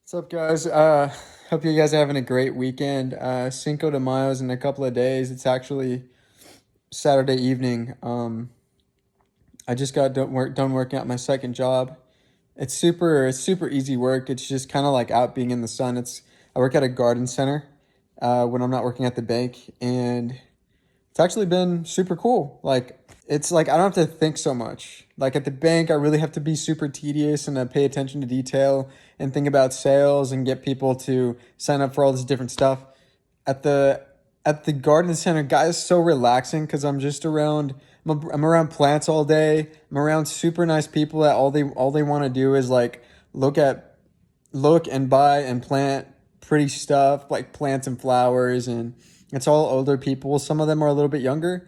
What's up, guys? Hope you guys are having a great weekend. Cinco de Mayo is in a couple of days. It's actually Saturday evening. I just got done working at my second job. It's super easy work. It's just kind of like out being in the sun. I work at a garden center when I'm not working at the bank, and it's actually been super cool. Like it's like I don't have to think so much. Like at the bank, I really have to be super tedious and pay attention to detail and think about sales and get people to sign up for all this different stuff. At the at the garden center, guys, so relaxing because I'm just around. I'm around plants all day. I'm around super nice people that all they want to do is like look at look and buy and plant pretty stuff like plants and flowers, and it's all older people. Some of them are a little bit younger,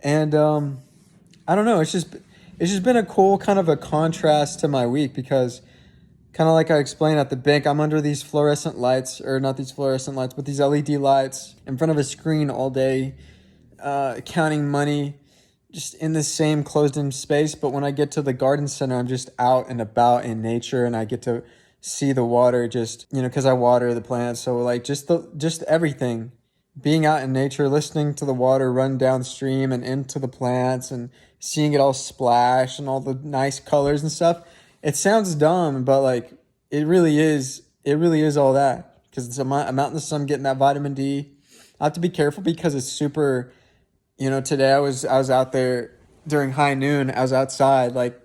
and I don't know. It's just been a cool kind of a contrast to my week because kind of like I explained at the bank, I'm under these fluorescent lights, or not these fluorescent lights, but these LED lights in front of a screen all day, counting money, just in the same closed-in space. But when I get to the garden center, I'm just out and about in nature, and I get to see the water just, because I water the plants. So like just everything, being out in nature, listening to the water run downstream and into the plants, and seeing it all splash and all the nice colors and stuff. It sounds dumb, but like it really is. It really is all that because I'm out in the sun getting that vitamin D. I have to be careful because it's super. Today I was out there during high noon. I was outside, like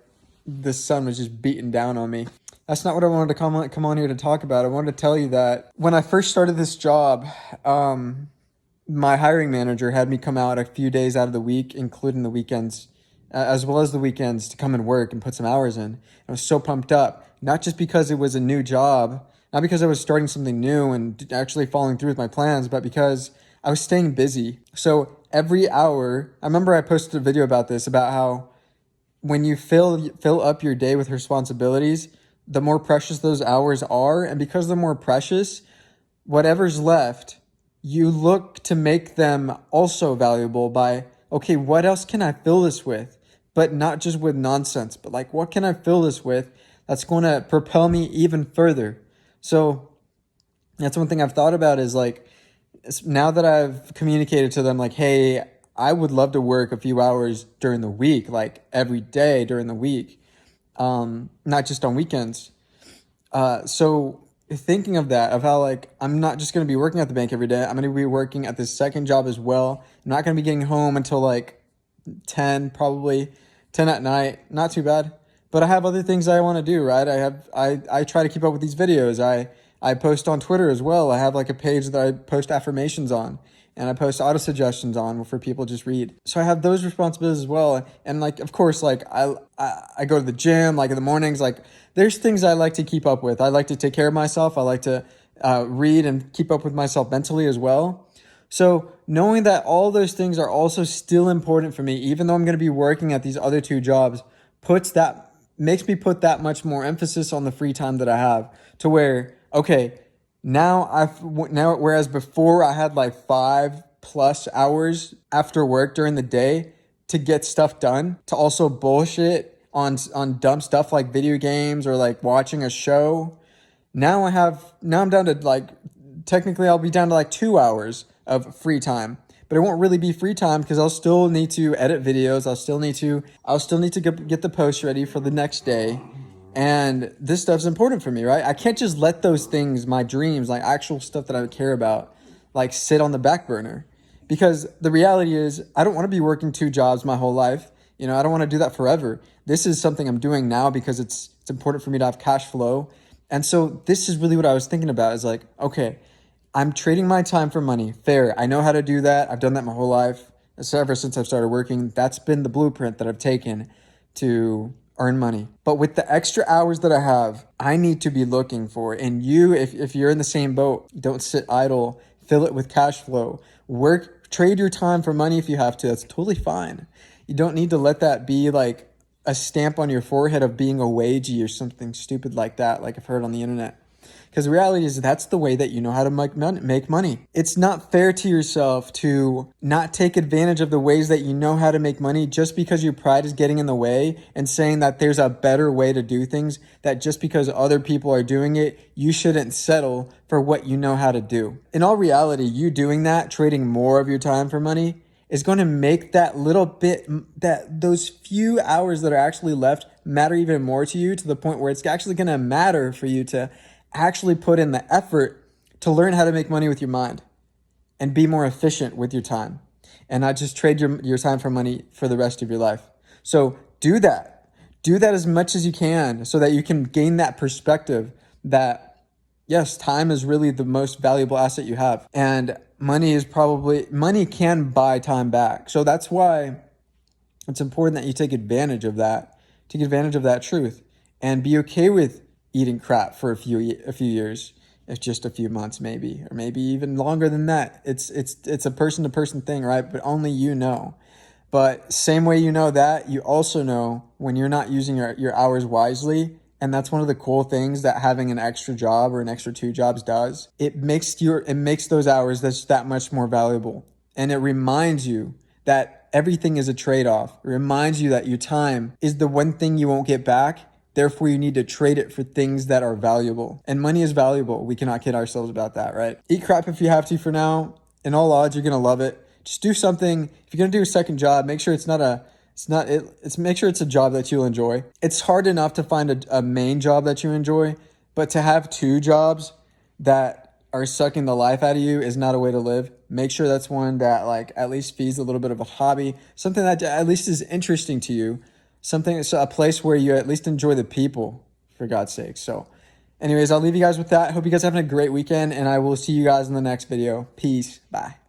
the sun was just beating down on me. That's not what I wanted to come on here to talk about. I wanted to tell you that when I first started this job, my hiring manager had me come out a few days out of the week, including the weekends, as well as the weekends, to come and work and put some hours in. I was so pumped up, not just because it was a new job, not because I was starting something new and actually following through with my plans, but because I was staying busy. So every hour, I remember I posted a video about this, about how when you fill up your day with responsibilities, the more precious those hours are, and because they're more precious, whatever's left, you look to make them also valuable by, okay, what else can I fill this with? But not just with nonsense, but like, what can I fill this with that's going to propel me even further? So that's one thing I've thought about is like, now that I've communicated to them, like, hey, I would love to work a few hours during the week, like every day during the week, not just on weekends. So thinking of that, of how like I'm not just going to be working at the bank every day. I'm going to be working at this second job as well. I'm not going to be getting home until like 10, probably 10 at night. Not too bad. But I have other things I want to do, right? I try to keep up with these videos. I post on Twitter as well. I have like a page that I post affirmations on, and I post auto suggestions on for people to just read. So I have those responsibilities as well. And like, of course, like I go to the gym, like in the mornings, like there's things I like to keep up with. I like to take care of myself. I like to read and keep up with myself mentally as well. So knowing that all those things are also still important for me, even though I'm going to be working at these other two jobs, makes me put that much more emphasis on the free time that I have, to where, okay, now whereas before I had like 5+ hours after work during the day to get stuff done, to also bullshit on dumb stuff like video games or like watching a show. Now I'm down to like, technically I'll be down to like 2 hours of free time. But it won't really be free time because I'll still need to edit videos. I'll still need to get the post ready for the next day. And this stuff's important for me, right? I can't just let those things, my dreams, like actual stuff that I care about, like sit on the back burner. Because the reality is I don't want to be working two jobs my whole life. I don't want to do that forever. This is something I'm doing now because it's important for me to have cash flow. And so this is really what I was thinking about, is like, okay, I'm trading my time for money. Fair. I know how to do that. I've done that my whole life. So ever since I've started working, that's been the blueprint that I've taken to earn money. But with the extra hours that I have, I need to be looking for, and if you're in the same boat, don't sit idle. Fill it with cash flow. Trade your time for money if you have to. That's totally fine. You don't need to let that be like a stamp on your forehead of being a wagey or something stupid like that, like I've heard on the internet. Because the reality is that's the way that you know how to make money. It's not fair to yourself to not take advantage of the ways that you know how to make money just because your pride is getting in the way and saying that there's a better way to do things, that just because other people are doing it, you shouldn't settle for what you know how to do. In all reality, you doing that, trading more of your time for money, is going to make that little bit, that those few hours that are actually left matter even more to you, to the point where it's actually going to matter for you to actually put in the effort to learn how to make money with your mind and be more efficient with your time and not just trade your time for money for the rest of your life. So do that. Do that as much as you can so that you can gain that perspective that, yes, time is really the most valuable asset you have. And money can buy time back. So that's why it's important that you take advantage of that, truth, and be okay with eating crap for a few years, if just a few months maybe, or maybe even longer than that. It's a person-to-person thing, right? But only you know. But same way you know that, you also know when you're not using your hours wisely. And that's one of the cool things that having an extra job or an extra 2 jobs does. It makes those hours that much more valuable. And it reminds you that everything is a trade-off. It reminds you that your time is the one thing you won't get back. Therefore, you need to trade it for things that are valuable. And money is valuable. We cannot kid ourselves about that, right? Eat crap if you have to for now. In all odds, you're going to love it. Just do something. If you're going to do a second job, make sure make sure it's a job that you'll enjoy. It's hard enough to find a main job that you enjoy, but to have 2 jobs that are sucking the life out of you is not a way to live. Make sure that's one that at least feeds a little bit of a hobby, something that at least is interesting to you. A place where you at least enjoy the people, for God's sake. So anyways, I'll leave you guys with that. Hope you guys are having a great weekend, and I will see you guys in the next video. Peace. Bye.